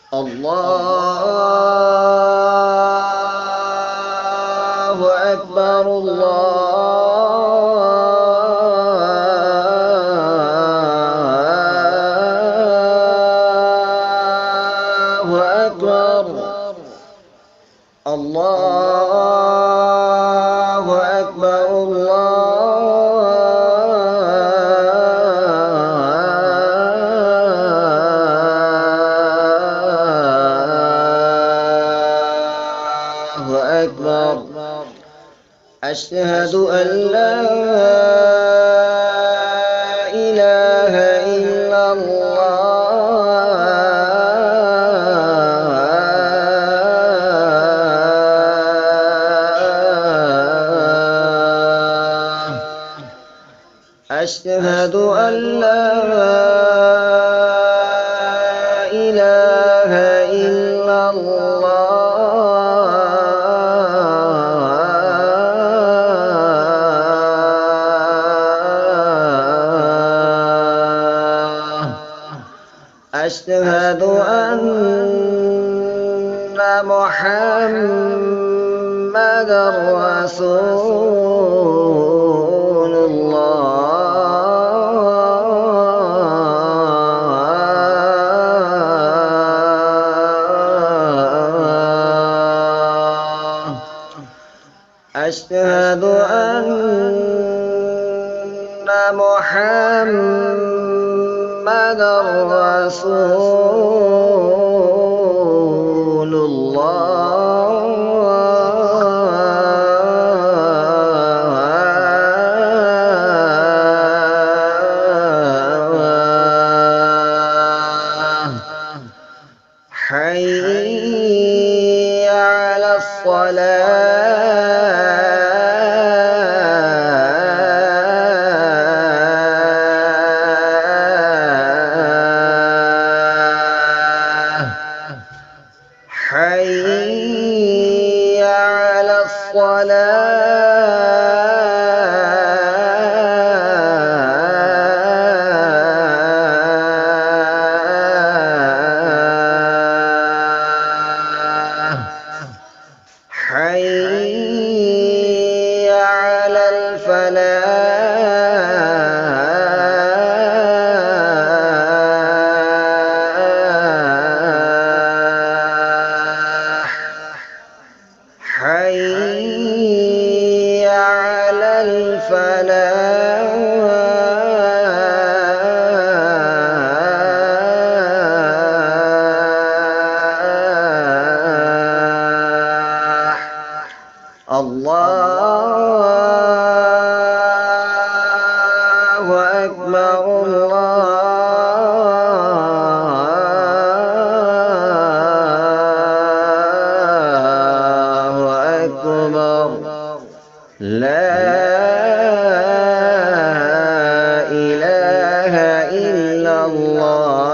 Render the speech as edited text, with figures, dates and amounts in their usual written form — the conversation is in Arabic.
الله أكبر الله أكبر الله أكبر الله أكبر. أشهد أن لا إله إلا الله. أشهد أن لا إله إلا الله. أشهد أن محمدًا رسول الله. أشهد أن محمدًا رسول الله. حي على الصلاة. حي على الصلاة. حي على الفلاح. حي على الفلاح. الله أكبر الله أكبر. لا إله إلا الله.